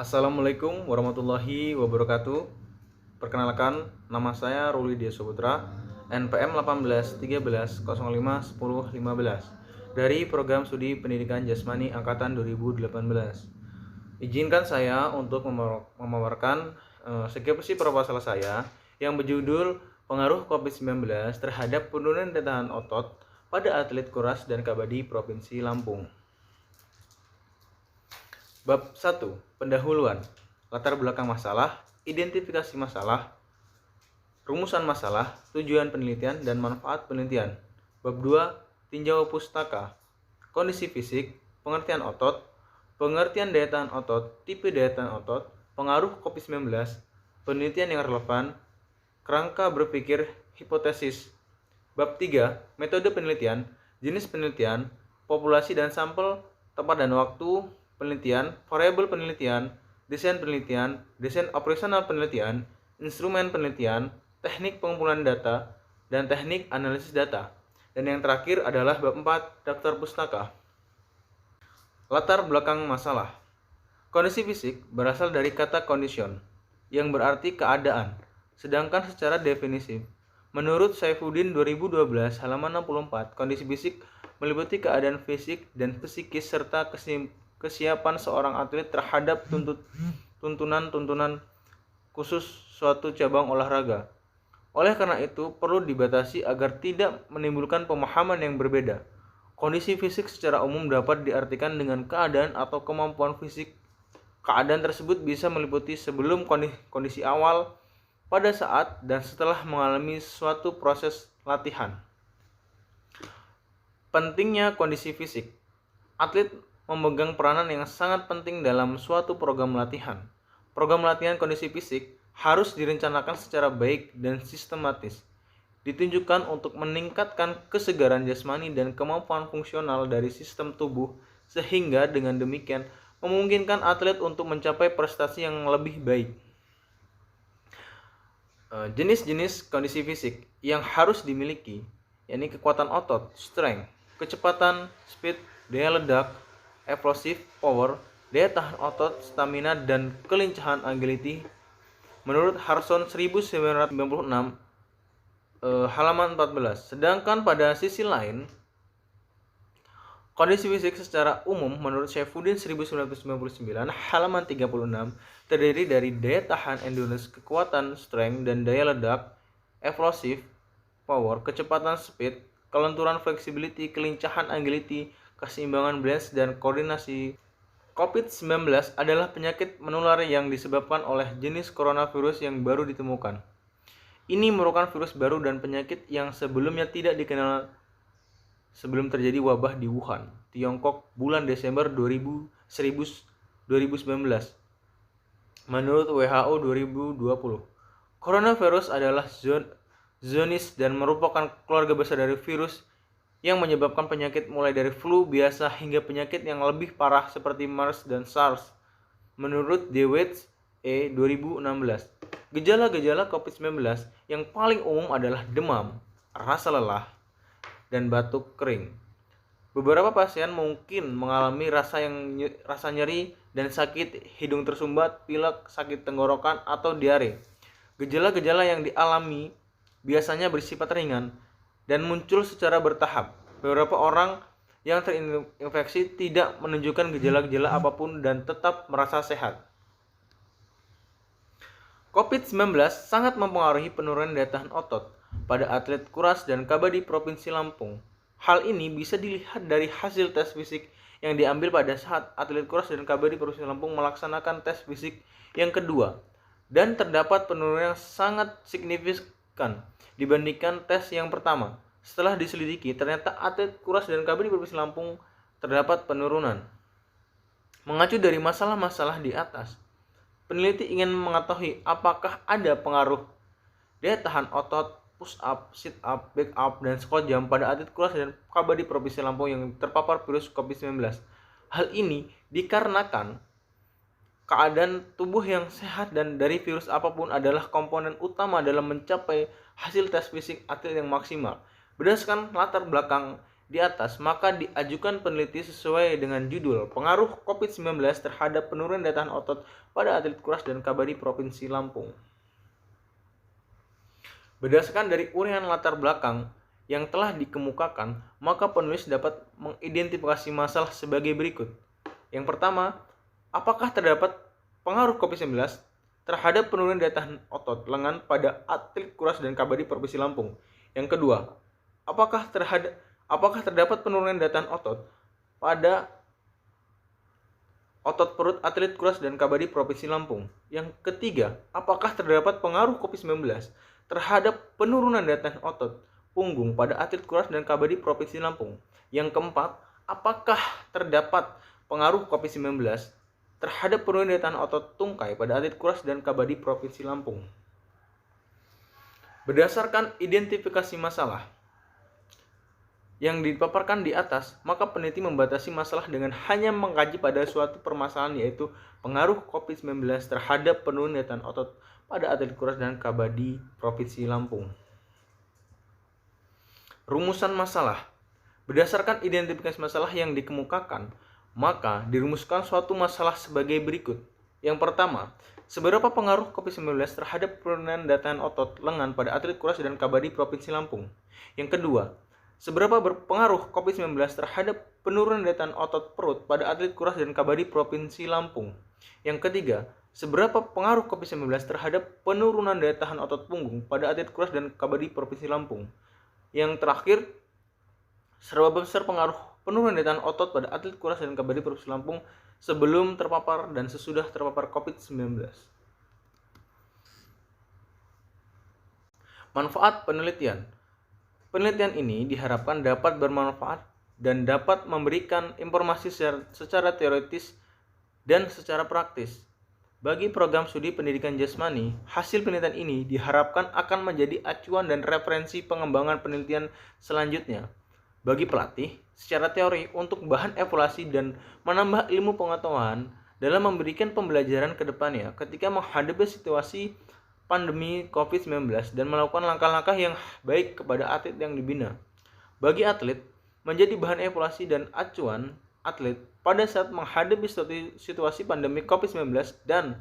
Assalamualaikum warahmatullahi wabarakatuh. Perkenalkan, nama saya Ruli Dia Saputra, NPM 18 13 05 10 15 dari Program Studi Pendidikan Jasmani Angkatan 2018. Izinkan saya untuk memaparkan skripsi proposal saya yang berjudul Pengaruh COVID-19 terhadap penurunan daya tahan otot pada atlet kuras dan kabadi Provinsi Lampung. Bab 1. Pendahuluan. Latar belakang masalah, identifikasi masalah, rumusan masalah, tujuan penelitian, dan manfaat penelitian. Bab 2. Tinjau pustaka. Kondisi fisik, pengertian otot, pengertian daya tahan otot, tipe daya tahan otot, pengaruh COVID-19, penelitian yang relevan, kerangka berpikir, hipotesis. Bab 3. Metode penelitian, jenis penelitian, populasi dan sampel, tempat dan waktu penelitian, variabel penelitian, desain operasional penelitian, instrumen penelitian, teknik pengumpulan data, dan teknik analisis data. Dan yang terakhir adalah bab 4, daftar pustaka. Latar belakang masalah. Kondisi fisik berasal dari kata condition, yang berarti keadaan, sedangkan secara definisi, menurut Saifuddin 2012 halaman 64, kondisi fisik meliputi keadaan fisik dan psikis serta kesiapan seorang atlet terhadap tuntunan khusus suatu cabang olahraga. Oleh karena itu, perlu dibatasi agar tidak menimbulkan pemahaman yang berbeda. Kondisi fisik secara umum dapat diartikan dengan keadaan atau kemampuan fisik. Keadaan tersebut bisa meliputi sebelum kondisi awal, pada saat, dan setelah mengalami suatu proses latihan. Pentingnya kondisi fisik. Atlet memegang peranan yang sangat penting dalam suatu program latihan. Program latihan kondisi fisik harus direncanakan secara baik dan sistematis. Ditunjukkan untuk meningkatkan kesegaran jasmani dan kemampuan fungsional dari sistem tubuh, sehingga dengan demikian memungkinkan atlet untuk mencapai prestasi yang lebih baik. Jenis-jenis kondisi fisik yang harus dimiliki, yakni kekuatan otot, strength, kecepatan, speed, daya ledak, explosive power, daya tahan otot, stamina, dan kelincahan agility. Menurut Harson 1996 halaman 14. Sedangkan pada sisi lain, kondisi fisik secara umum menurut Saifuddin 1999 halaman 36 terdiri dari daya tahan endurance, kekuatan strength dan daya ledak, explosive power, kecepatan speed, kelenturan flexibility, kelincahan agility, keseimbangan balance, dan koordinasi. COVID-19 adalah penyakit menular yang disebabkan oleh jenis coronavirus yang baru ditemukan. Ini merupakan virus baru dan penyakit yang sebelumnya tidak dikenal sebelum terjadi wabah di Wuhan, Tiongkok bulan Desember 2019. Menurut WHO 2020, coronavirus adalah zoonosis dan merupakan keluarga besar dari virus yang menyebabkan penyakit mulai dari flu biasa hingga penyakit yang lebih parah seperti MERS dan SARS. Menurut Dewey et 2016, gejala-gejala COVID-19 yang paling umum adalah demam, rasa lelah, dan batuk kering. Beberapa pasien mungkin mengalami rasa nyeri dan sakit hidung tersumbat, pilek, sakit tenggorokan, atau diare. Gejala-gejala yang dialami biasanya bersifat ringan dan muncul secara bertahap. Beberapa orang yang terinfeksi tidak menunjukkan gejala-gejala apapun dan tetap merasa sehat. COVID-19 sangat mempengaruhi penurunan daya tahan otot pada atlet kuras dan kabadi Provinsi Lampung. Hal ini bisa dilihat dari hasil tes fisik yang diambil pada saat atlet kuras dan kabadi Provinsi Lampung melaksanakan tes fisik yang kedua, dan terdapat penurunan yang sangat signifikan dibandingkan tes yang pertama. Setelah diselidiki, ternyata atlet kuras dan kabadi Provinsi Lampung terdapat penurunan. Mengacu dari masalah-masalah di atas, peneliti ingin mengetahui apakah ada pengaruh daya tahan otot, push up, sit up, back up, dan squat jump pada atlet kuras dan kabadi Provinsi Lampung yang terpapar virus COVID-19. Hal ini dikarenakan keadaan tubuh yang sehat dan dari virus apapun adalah komponen utama dalam mencapai hasil tes fisik atlet yang maksimal. Berdasarkan latar belakang di atas, maka diajukan peneliti sesuai dengan judul Pengaruh COVID-19 terhadap penurunan daya tahan otot pada atlet kuras dan kabadi Provinsi Lampung. Berdasarkan dari uraian latar belakang yang telah dikemukakan, maka penulis dapat mengidentifikasi masalah sebagai berikut. Yang pertama, apakah terdapat pengaruh COVID-19 terhadap penurunan daya tahan otot lengan pada atlet kuras dan kabadi Provinsi Lampung? Yang kedua, apakah terdapat penurunan daya tahan otot pada otot perut atlet kuras dan kabadi Provinsi Lampung? Yang ketiga, apakah terdapat pengaruh COVID-19 terhadap penurunan daya tahan otot punggung pada atlet kuras dan kabadi Provinsi Lampung? Yang keempat, apakah terdapat pengaruh COVID-19 terhadap penurunan daya tahan otot tungkai pada atlet kuras dan kabadi Provinsi Lampung? Berdasarkan identifikasi masalah yang dipaparkan di atas, maka peneliti membatasi masalah dengan hanya mengkaji pada suatu permasalahan, yaitu pengaruh COVID-19 terhadap penurunan daya tahan otot pada atlet kuras dan kabadi Provinsi Lampung. Rumusan masalah. Berdasarkan identifikasi masalah yang dikemukakan, maka dirumuskan suatu masalah sebagai berikut. Yang pertama, seberapa pengaruh COVID-19 terhadap penurunan daya tahan otot lengan pada atlet kuras dan kabadi Provinsi Lampung? Yang kedua, seberapa berpengaruh COVID-19 terhadap penurunan daya tahan otot perut pada atlet kuras dan kabadi Provinsi Lampung? Yang ketiga, seberapa pengaruh COVID-19 terhadap penurunan daya tahan otot punggung pada atlet kuras dan kabadi Provinsi Lampung? Yang terakhir, seberapa besar pengaruh penurunan daya tahan otot pada atlet kuras dan kabadi Provinsi Lampung sebelum terpapar dan sesudah terpapar COVID-19? Manfaat penelitian. Penelitian ini diharapkan dapat bermanfaat dan dapat memberikan informasi secara teoritis dan secara praktis. Bagi program studi pendidikan jasmani, hasil penelitian ini diharapkan akan menjadi acuan dan referensi pengembangan penelitian selanjutnya. Bagi pelatih, secara teori untuk bahan evaluasi dan menambah ilmu pengetahuan dalam memberikan pembelajaran ke depannya ketika menghadapi situasi pandemi COVID-19 dan melakukan langkah-langkah yang baik kepada atlet yang dibina. Bagi atlet, menjadi bahan evaluasi dan acuan atlet pada saat menghadapi situasi pandemi COVID-19 dan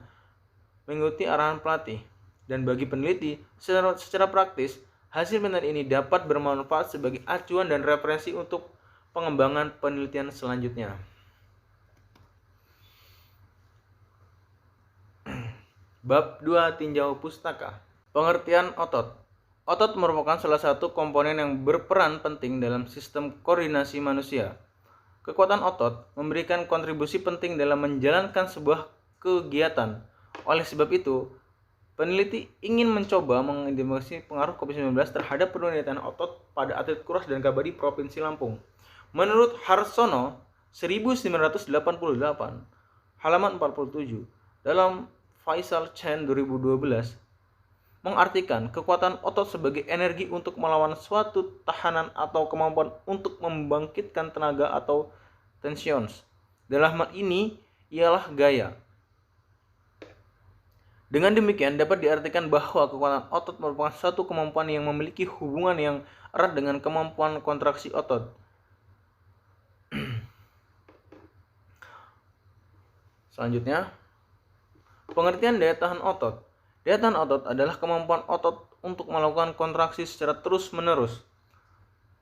mengikuti arahan pelatih. Dan bagi peneliti, secara praktis, hasil penelitian ini dapat bermanfaat sebagai acuan dan referensi untuk pengembangan penelitian selanjutnya. Bab 2 Tinjau Pustaka. Pengertian otot. Otot merupakan salah satu komponen yang berperan penting dalam sistem koordinasi manusia. Kekuatan otot memberikan kontribusi penting dalam menjalankan sebuah kegiatan. Oleh sebab itu, peneliti ingin mencoba mengidentifikasi pengaruh COVID-19 terhadap penurunan daya tahan otot pada atlet kuras dan kabadi Provinsi Lampung. Menurut Harsono 1988, halaman 47, dalam Faisal Chen 2012, mengartikan kekuatan otot sebagai energi untuk melawan suatu tahanan atau kemampuan untuk membangkitkan tenaga atau tensions. Dalam hal ini ialah gaya. Dengan demikian dapat diartikan bahwa kekuatan otot merupakan suatu kemampuan yang memiliki hubungan yang erat dengan kemampuan kontraksi otot. Selanjutnya, pengertian daya tahan otot. Daya tahan otot adalah kemampuan otot untuk melakukan kontraksi secara terus-menerus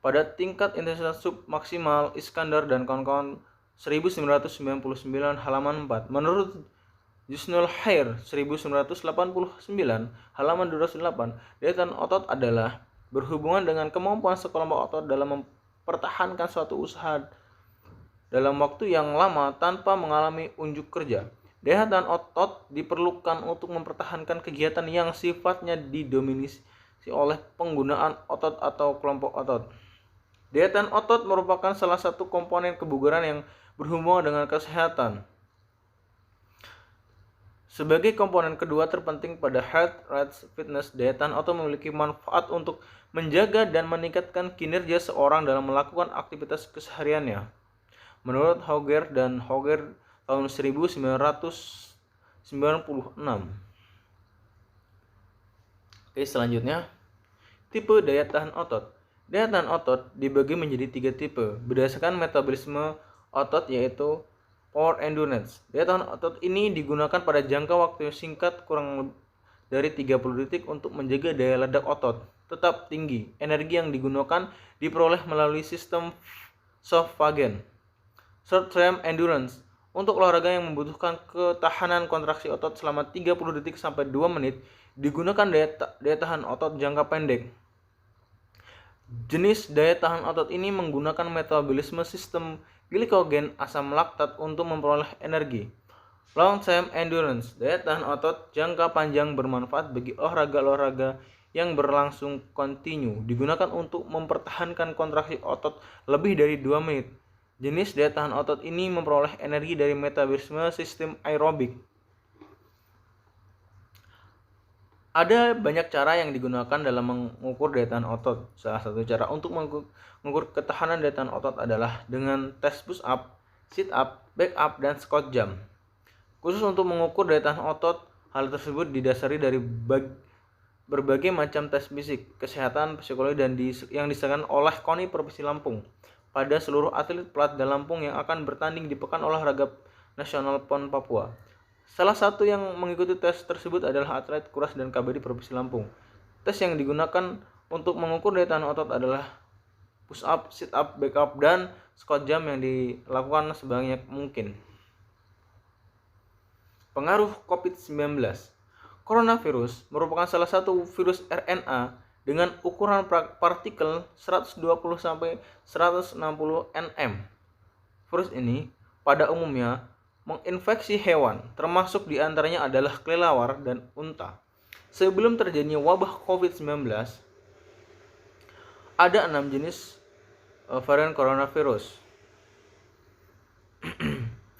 pada tingkat intensitas submaksimal. Iskandar dan kawan-kawan 1999 halaman 4. Menurut Jusnul Khair 1989 halaman 208, daya tahan otot adalah berhubungan dengan kemampuan sekelompok otot dalam mempertahankan suatu usaha dalam waktu yang lama tanpa mengalami unjuk kerja. Daya tahan otot diperlukan untuk mempertahankan kegiatan yang sifatnya didominasi oleh penggunaan otot atau kelompok otot. Daya tahan otot merupakan salah satu komponen kebugaran yang berhubungan dengan kesehatan. Sebagai komponen kedua terpenting pada health rates fitness, daya tahan otot memiliki manfaat untuk menjaga dan meningkatkan kinerja seorang dalam melakukan aktivitas kesehariannya. Menurut Hauger dan Hauger tahun 1996. Oke, selanjutnya, tipe daya tahan otot. Daya tahan otot dibagi menjadi 3 tipe berdasarkan metabolisme otot, yaitu power endurance. Daya tahan otot ini digunakan pada jangka waktu yang singkat kurang dari 30 detik untuk menjaga daya ledak otot tetap tinggi. Energi yang digunakan diperoleh melalui sistem Soffagen. Short term endurance untuk olahraga yang membutuhkan ketahanan kontraksi otot selama 30 detik sampai 2 menit digunakan daya tahan otot jangka pendek. Jenis daya tahan otot ini menggunakan metabolisme sistem glikogen asam laktat untuk memperoleh energi. Long term endurance, daya tahan otot jangka panjang bermanfaat bagi olahraga-olahraga yang berlangsung kontinu, digunakan untuk mempertahankan kontraksi otot lebih dari 2 menit. Jenis daya tahan otot ini memperoleh energi dari metabolisme sistem aerobik. Ada banyak cara yang digunakan dalam mengukur daya tahan otot. Salah satu cara untuk mengukur ketahanan daya tahan otot adalah dengan tes push up, sit up, back up, dan squat jump. Khusus untuk mengukur daya tahan otot, hal tersebut didasari dari berbagai macam tes fisik, kesehatan, psikologi, dan yang disediakan oleh KONI Provinsi Lampung pada seluruh atlet pelat dan Lampung yang akan bertanding di Pekan Olahraga Nasional PON Papua. Salah satu yang mengikuti tes tersebut adalah atlet kuras dan kabadi Provinsi Lampung. Tes yang digunakan untuk mengukur daya tahan otot adalah push up, sit up, back up, dan squat jump yang dilakukan sebanyak mungkin. Pengaruh COVID-19. Coronavirus merupakan salah satu virus RNA dengan ukuran partikel 120 sampai 160 nm. Virus ini pada umumnya menginfeksi hewan, termasuk diantaranya adalah kelelawar dan unta. Sebelum terjadinya wabah COVID-19, ada 6 jenis varian coronavirus.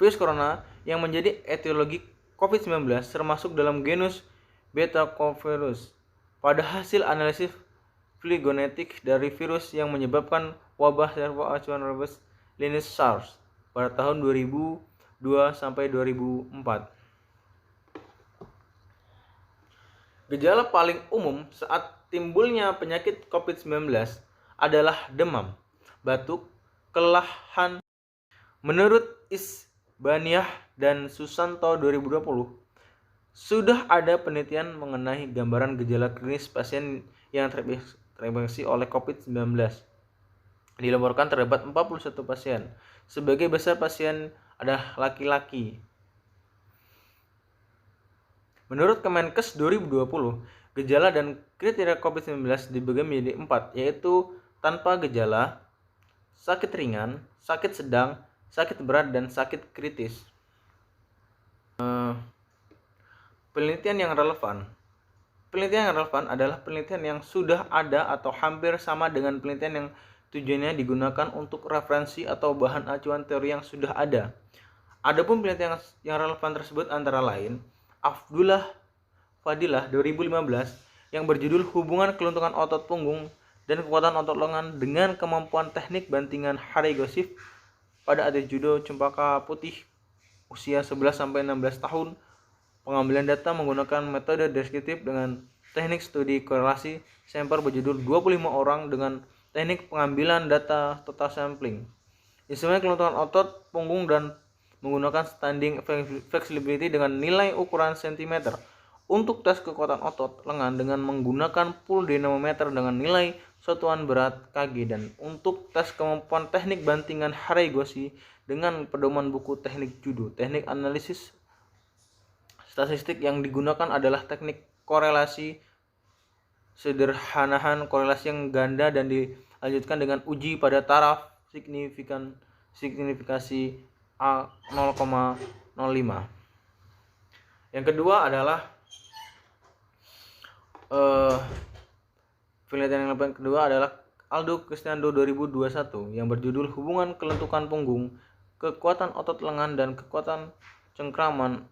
Virus corona yang menjadi etiologi COVID-19 termasuk dalam genus Betacovirus. Pada hasil analisis filogenetik dari virus yang menyebabkan wabah servo-acuanirus lineage SARS pada tahun 2002 sampai 2004. Gejala paling umum saat timbulnya penyakit COVID-19 adalah demam, batuk, kelelahan. Menurut Isbaniah dan Susanto 2020, sudah ada penelitian mengenai gambaran gejala klinis pasien yang terinfeksi oleh COVID-19. Dilaporkan terdapat 41 pasien. Sebagai besar pasien adalah laki-laki. Menurut Kemenkes 2020, gejala dan kriteria COVID-19 dibagi menjadi 4, yaitu tanpa gejala, sakit ringan, sakit sedang, sakit berat, dan sakit kritis. Penelitian yang relevan. Penelitian yang relevan adalah penelitian yang sudah ada atau hampir sama dengan penelitian yang tujuannya digunakan untuk referensi atau bahan acuan teori yang sudah ada. Adapun penelitian yang relevan tersebut antara lain Abdullah Fadilah 2015 yang berjudul Hubungan Keluntukan Otot Punggung dan Kekuatan Otot Lengan dengan Kemampuan Teknik Bantingan Haregosif pada atlet judo Cempaka Putih usia 11-16 tahun. Pengambilan data menggunakan metode deskriptif dengan teknik studi korelasi sampel berjudul 25 orang dengan teknik pengambilan data total sampling. Instrumen keluntukan otot punggung dan menggunakan standing flexibility dengan nilai ukuran cm. Untuk tes kekuatan otot lengan dengan menggunakan pool dynamometer dengan nilai satuan berat kg, dan untuk tes kemampuan teknik bantingan Haregosi dengan pedoman buku teknik judo. Teknik analisis statistik yang digunakan adalah teknik korelasi sederhanahan korelasi yang ganda dan dilanjutkan dengan uji pada taraf signifikasi A 0,05. Yang kedua adalah penelitian yang kedua adalah Aldo Cristiando 2021 yang berjudul Hubungan Kelentukan Punggung, Kekuatan Otot Lengan dan Kekuatan Cengkraman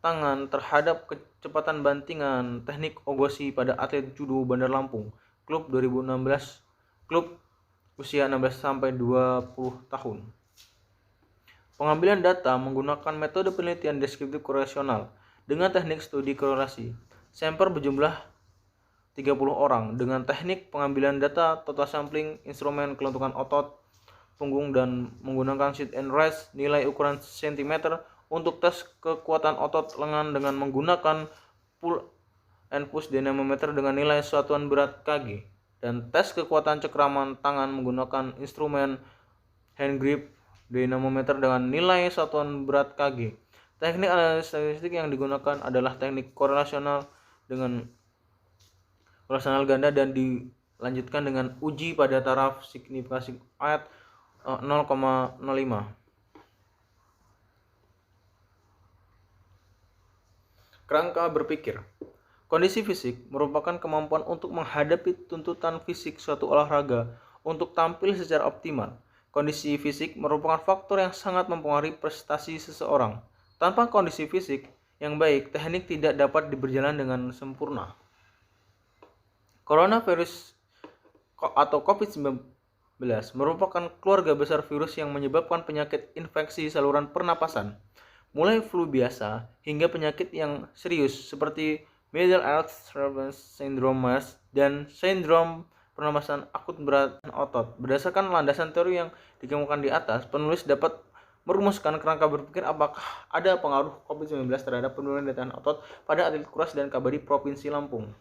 Tangan terhadap kecepatan bantingan teknik ogosi pada atlet judo Bandar Lampung, klub 2016, klub usia 16 sampai 20 tahun. Pengambilan data menggunakan metode penelitian deskriptif korelasional dengan teknik studi korelasi. Sampel berjumlah 30 orang dengan teknik pengambilan data total sampling, instrumen kelentukan otot punggung dan menggunakan sit and rest nilai ukuran cm untuk tes kekuatan otot lengan dengan menggunakan pull and push dynamometer dengan nilai satuan berat kg dan tes kekuatan cengkraman tangan menggunakan instrumen hand grip dynamometer dengan nilai satuan berat kg. Teknik analisis statistik yang digunakan adalah teknik korelasional ganda dan dilanjutkan dengan uji pada taraf signifikasi ayat 0,05. Kerangka berpikir. Kondisi fisik merupakan kemampuan untuk menghadapi tuntutan fisik suatu olahraga untuk tampil secara optimal. Kondisi fisik merupakan faktor yang sangat mempengaruhi prestasi seseorang. Tanpa kondisi fisik yang baik, teknik tidak dapat berjalan dengan sempurna. Coronavirus atau COVID-19 merupakan keluarga besar virus yang menyebabkan penyakit infeksi saluran pernapasan, mulai flu biasa hingga penyakit yang serius seperti Middle East Syndrome (MERS) dan sindrom pernapasan akut berat otot. Berdasarkan landasan teori yang dikemukakan di atas, penulis dapat merumuskan kerangka berpikir apakah ada pengaruh COVID-19 terhadap penurunan daya tahan otot pada atlet kuras dan kabadi Provinsi Lampung.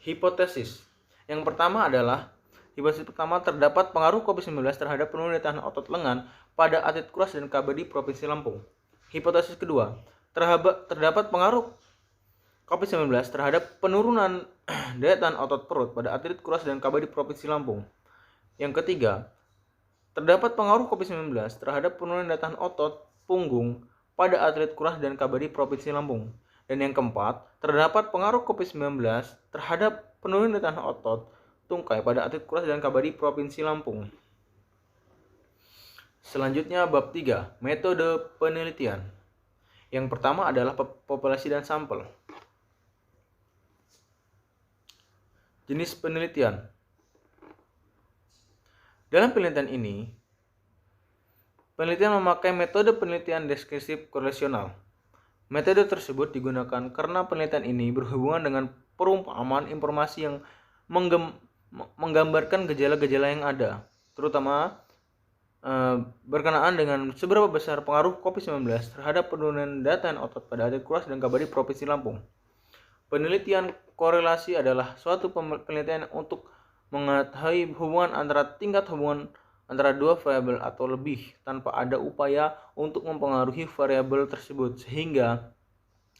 Hipotesis. Yang pertama adalah hipotesis pertama, terdapat pengaruh COVID-19 terhadap penurunan daya tahan otot lengan pada atlet kuras dan kabadi Provinsi Lampung. Hipotesis kedua, terdapat pengaruh COVID-19 terhadap penurunan daya tahan otot perut pada atlet kuras dan kabadi Provinsi Lampung. Yang ketiga, terdapat pengaruh COVID-19 terhadap penurunan daya tahan otot punggung pada atlet kuras dan kabadi Provinsi Lampung. Dan yang keempat, terdapat pengaruh COVID-19 terhadap penurunan daya tahan otot tungkai pada atlet kuras dan kabadi Provinsi Lampung. Selanjutnya bab 3, metode penelitian. Yang pertama adalah populasi dan sampel. Jenis penelitian. Dalam penelitian ini, penelitian memakai metode penelitian deskriptif korelasional. Metode tersebut digunakan karena penelitian ini berhubungan dengan perumpamaan informasi yang menggambarkan gejala-gejala yang ada, terutama berkenaan dengan seberapa besar pengaruh COVID-19 terhadap penurunan daya tahan otot pada atlet kuras dan kabadi Provinsi Lampung. Penelitian korelasi adalah suatu penelitian untuk mengetahui hubungan antara tingkat hubungan antara dua variabel atau lebih tanpa ada upaya untuk mempengaruhi variabel tersebut sehingga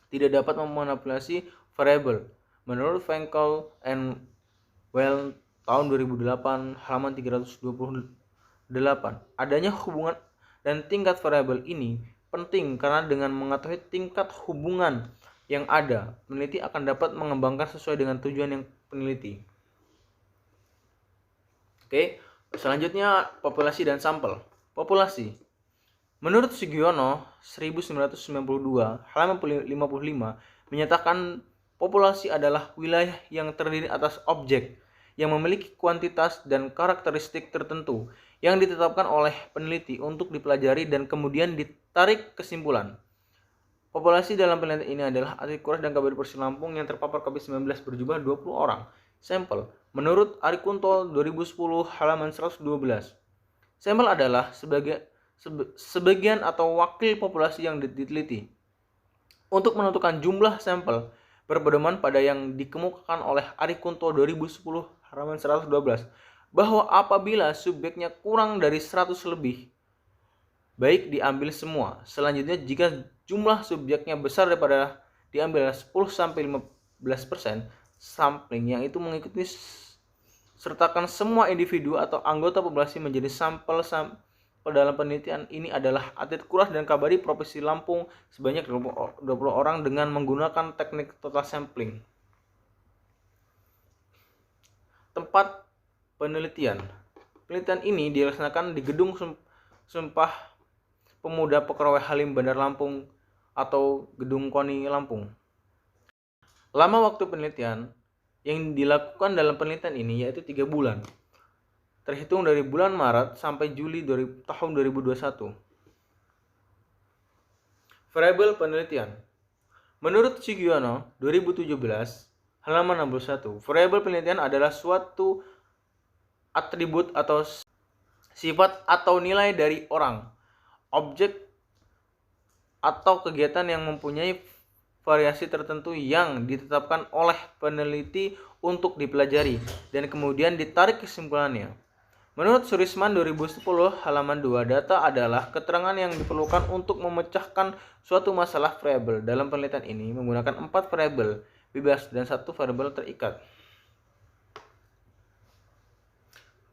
tidak dapat memanipulasi variabel. Menurut Frankel and Well tahun 2008 halaman 328, adanya hubungan dan tingkat variabel ini penting karena dengan mengetahui tingkat hubungan yang ada, peneliti akan dapat mengembangkan sesuai dengan tujuan yang peneliti. Oke, selanjutnya populasi dan sampel. Populasi. Menurut Sugiono 1992 halaman 55 menyatakan populasi adalah wilayah yang terdiri atas objek yang memiliki kuantitas dan karakteristik tertentu yang ditetapkan oleh peneliti untuk dipelajari dan kemudian ditarik kesimpulan. Populasi dalam penelitian ini adalah atlet kuras dan kabadi Provinsi Lampung yang terpapar COVID-19 berjumlah 20 orang. Sampel. Menurut Arikunto 2010 halaman 112. Sampel adalah sebagian atau wakil populasi yang diteliti. Untuk menentukan jumlah sampel berpedoman pada yang dikemukakan oleh Arikunto 2010 halaman 112 bahwa apabila subjeknya kurang dari 100 lebih, baik diambil semua. Selanjutnya jika jumlah subjeknya besar daripada diambil 10-15% sampling yang itu mengikuti sertakan semua individu atau anggota populasi menjadi sampel dalam penelitian ini adalah atlet kuras dan kabadi Provinsi Lampung sebanyak 20 orang dengan menggunakan teknik total sampling. Tempat penelitian. Penelitian ini dilaksanakan di Gedung Sumpah Pemuda Pekrawai Halim Bandar Lampung atau Gedung KONI Lampung. Lama waktu penelitian yang dilakukan dalam penelitian ini yaitu 3 bulan. Terhitung dari bulan Maret sampai Juli tahun 2021. Variabel penelitian. Menurut Sugiono 2017 halaman 61, variabel penelitian adalah suatu atribut atau sifat atau nilai dari orang, objek atau kegiatan yang mempunyai variasi tertentu yang ditetapkan oleh peneliti untuk dipelajari dan kemudian ditarik kesimpulannya. Menurut Surisman 2010 halaman 2, data adalah keterangan yang diperlukan untuk memecahkan suatu masalah variabel. Dalam penelitian ini menggunakan 4 variabel bebas dan 1 variabel terikat.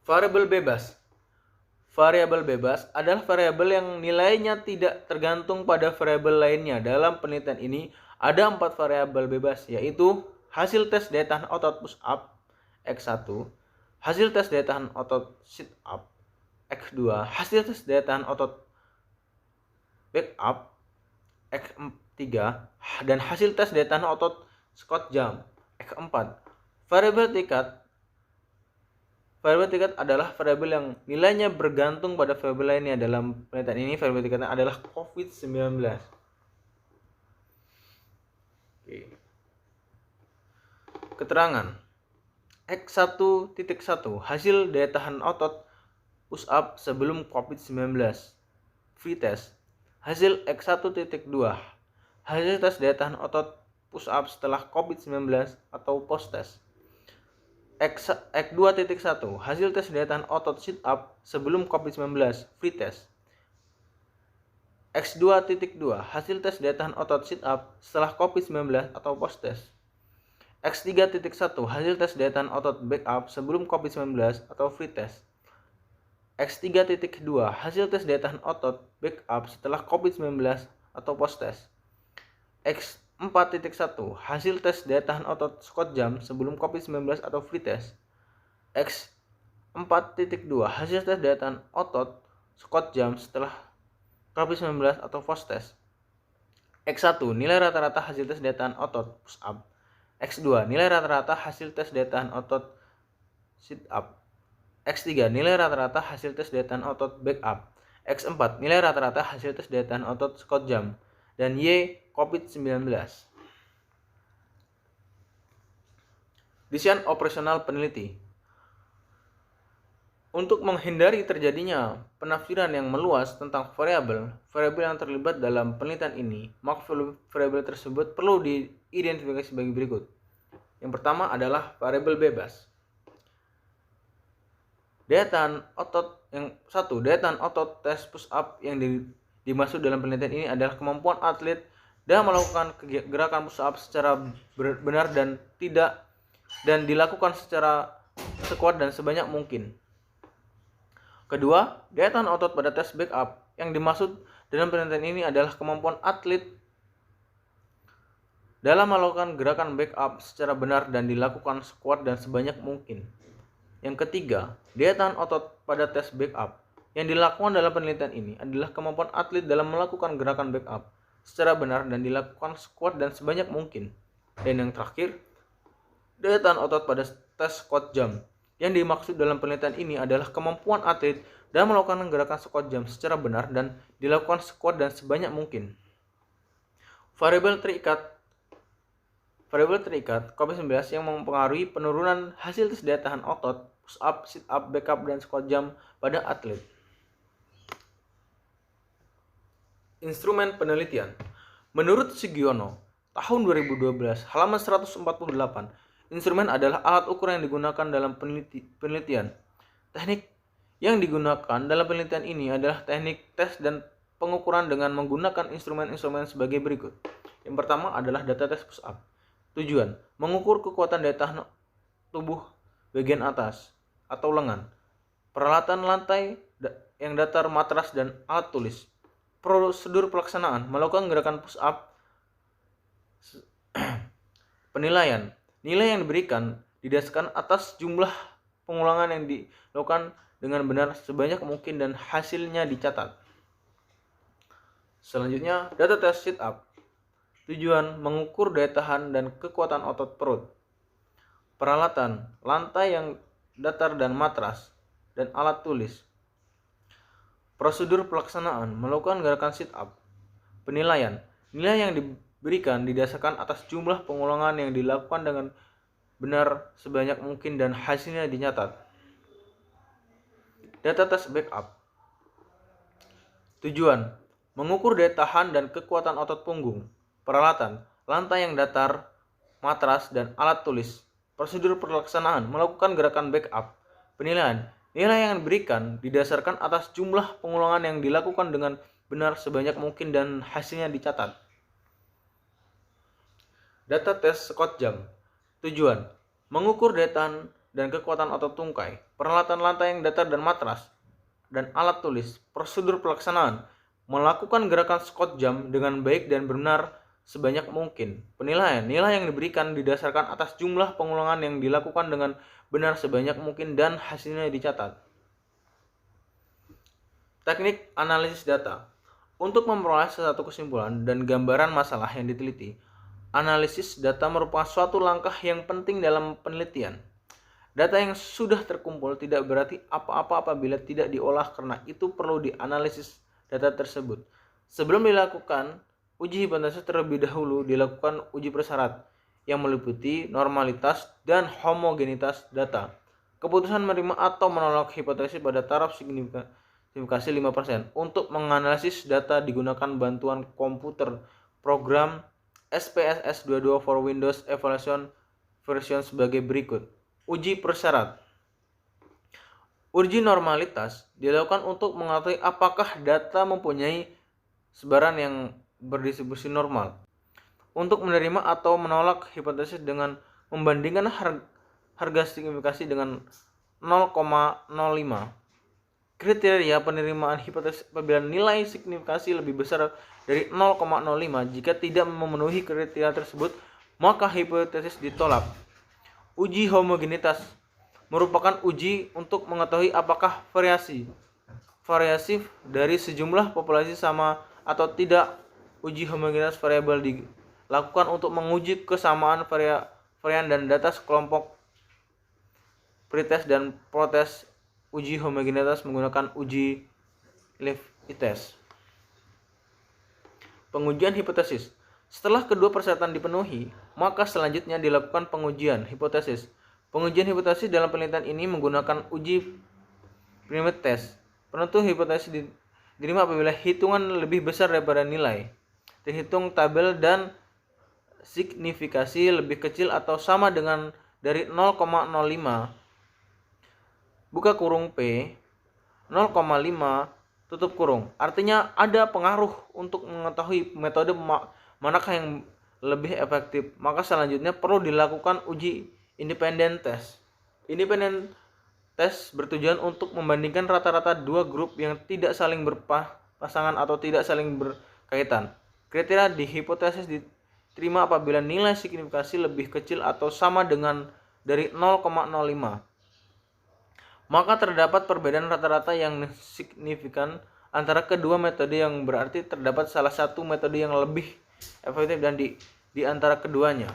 Variabel bebas. Variabel bebas adalah variabel yang nilainya tidak tergantung pada variabel lainnya. Dalam penelitian ini ada 4 variabel bebas, yaitu hasil tes daya tahan otot push up X1, hasil tes daya tahan otot sit up X2, hasil tes daya tahan otot back up X3, dan hasil tes daya tahan otot squat jump X4. Variabel tingkat adalah variabel yang nilainya bergantung pada variabel lainnya. Dalam penelitian ini variabel tingkatnya adalah COVID-19. Keterangan X1.1 hasil daya tahan otot push up sebelum COVID-19 free test. Hasil X1.2 hasil tes daya tahan otot push up setelah COVID-19 atau post test. X2.1 hasil tes daya tahan otot sit up sebelum COVID-19 free test. X2.2 hasil tes daya tahan otot sit up setelah COVID-19 atau post test. X3.1 hasil tes daya tahan otot back up sebelum COVID-19 atau free test. X3.2 hasil tes daya tahan otot back up setelah COVID-19 atau post test. X4.1 hasil tes daya tahan otot squat jump sebelum COVID-19 atau free test. X4.2 hasil tes daya tahan otot squat jump setelah COVID-19 atau post test. X1 nilai rata-rata hasil tes daya tahan otot push up. X2 nilai rata-rata hasil tes daya tahan otot sit up. X3 nilai rata-rata hasil tes daya tahan otot back up. X4 nilai rata-rata hasil tes daya tahan otot squat jump. Dan Y COVID-19. Desain operasional peneliti. Untuk menghindari terjadinya penafsiran yang meluas tentang variabel yang terlibat dalam penelitian ini, maka variabel tersebut perlu diidentifikasi sebagai berikut. Yang pertama adalah variabel bebas. Daya tahan otot daya tahan otot tes push up yang dimaksud dalam penelitian ini adalah kemampuan atlet dalam melakukan gerakan push up secara benar dan dilakukan secara sekuat dan sebanyak mungkin. Kedua, daya tahan otot pada tes back up yang dimaksud dalam penelitian ini adalah kemampuan atlet dalam melakukan gerakan back up secara benar dan dilakukan sekuat dan sebanyak mungkin. Yang ketiga, daya tahan otot pada tes back up yang dilakukan dalam penelitian ini adalah kemampuan atlet dalam melakukan gerakan back up secara benar dan dilakukan sekuat dan sebanyak mungkin. Dan yang terakhir, daya tahan otot pada tes squat jump yang dimaksud dalam penelitian ini adalah kemampuan atlet dalam melakukan gerakan squat jump secara benar dan dilakukan sekuat dan sebanyak mungkin. Variabel terikat COVID-19 yang mempengaruhi penurunan hasil tes daya tahan otot, push up, sit up, back up, dan squat jump pada atlet. Instrumen penelitian. Menurut Sugiono, tahun 2012, halaman 148, instrumen adalah alat ukur yang digunakan dalam penelitian. Teknik yang digunakan dalam penelitian ini adalah teknik tes dan pengukuran dengan menggunakan instrumen-instrumen sebagai berikut. Yang pertama adalah data tes push up. Tujuan, mengukur kekuatan daya tahan tubuh bagian atas atau lengan. Peralatan lantai yang datar, matras, dan alat tulis. Prosedur pelaksanaan, melakukan gerakan push up. Penilaian, nilai yang diberikan didasarkan atas jumlah pengulangan yang dilakukan dengan benar sebanyak mungkin dan hasilnya dicatat. Selanjutnya, data tes sit up. Tujuan, mengukur daya tahan dan kekuatan otot perut. Peralatan, lantai yang datar dan matras, dan alat tulis. Prosedur pelaksanaan, melakukan gerakan sit up. Penilaian, nilai yang diberikan didasarkan atas jumlah pengulangan yang dilakukan dengan benar sebanyak mungkin dan hasilnya dicatat. Data tes backup. Tujuan: mengukur daya tahan dan kekuatan otot punggung. Peralatan: lantai yang datar, matras, dan alat tulis. Prosedur pelaksanaan: melakukan gerakan backup. Penilaian: nilai yang diberikan didasarkan atas jumlah pengulangan yang dilakukan dengan benar sebanyak mungkin dan hasilnya dicatat. Data tes Scott jam. Tujuan: mengukur daya tahan dan kekuatan otot tungkai. Peralatan lantai yang datar dan matras, dan alat tulis. Prosedur pelaksanaan: melakukan gerakan Scott jam dengan baik dan benar sebanyak mungkin. Penilaian: nilai yang diberikan didasarkan atas jumlah pengulangan yang dilakukan dengan benar sebanyak mungkin dan hasilnya dicatat. Teknik analisis data. Untuk memperoleh suatu kesimpulan dan gambaran masalah yang diteliti, analisis data merupakan suatu langkah yang penting dalam penelitian. Data yang sudah terkumpul tidak berarti apa-apa apabila tidak diolah, karena itu perlu dianalisis data tersebut. Sebelum dilakukan uji hipotesis, terlebih dahulu dilakukan uji persyarat yang meliputi normalitas dan homogenitas data. Keputusan menerima atau menolak hipotesis pada taraf signifikasi 5%. Untuk menganalisis data digunakan bantuan komputer program SPSS 22 for Windows Evaluation Version sebagai berikut. Uji persyarat. Uji normalitas dilakukan untuk mengetahui apakah data mempunyai sebaran yang berdistribusi normal. Untuk menerima atau menolak hipotesis dengan membandingkan harga signifikasi dengan 0,05. Kriteria penerimaan hipotesis apabila nilai signifikasi lebih besar dari 0,05. Jika tidak memenuhi kriteria tersebut, maka hipotesis ditolak. Uji homogenitas merupakan uji untuk mengetahui apakah variasi dari sejumlah populasi sama atau tidak. Uji homogenitas variabel dilakukan untuk menguji kesamaan varian dan data sekelompok pretest dan protest. Uji homogenitas menggunakan uji Leavitt test. Pengujian hipotesis. Setelah kedua persyaratan dipenuhi, maka selanjutnya dilakukan pengujian hipotesis. Pengujian hipotesis dalam penelitian ini menggunakan uji Leavitt test. Penentu hipotesis diterima apabila hitungan lebih besar daripada nilai terhitung tabel dan signifikasi lebih kecil atau sama dengan dari 0,05 buka kurung P 0,5 tutup kurung. Artinya ada pengaruh untuk mengetahui metode manakah yang lebih efektif. Maka selanjutnya perlu dilakukan uji independent test. Independent test bertujuan untuk membandingkan rata-rata dua grup yang tidak saling berpasangan atau tidak saling berkaitan. Kriteria di hipotesis diterima apabila nilai signifikasi lebih kecil atau sama dengan dari 0,05. Maka terdapat perbedaan rata-rata yang signifikan antara kedua metode, yang berarti terdapat salah satu metode yang lebih efektif dan di antara keduanya.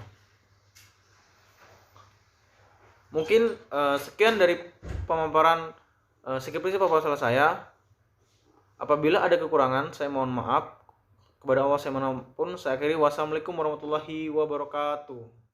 Mungkin sekian dari pemaparan skripsi proposal saya. Apabila ada kekurangan, saya mohon maaf. Kepada Allah saya mohon ampun. Saya akhiri. Wassalamualaikum warahmatullahi wabarakatuh.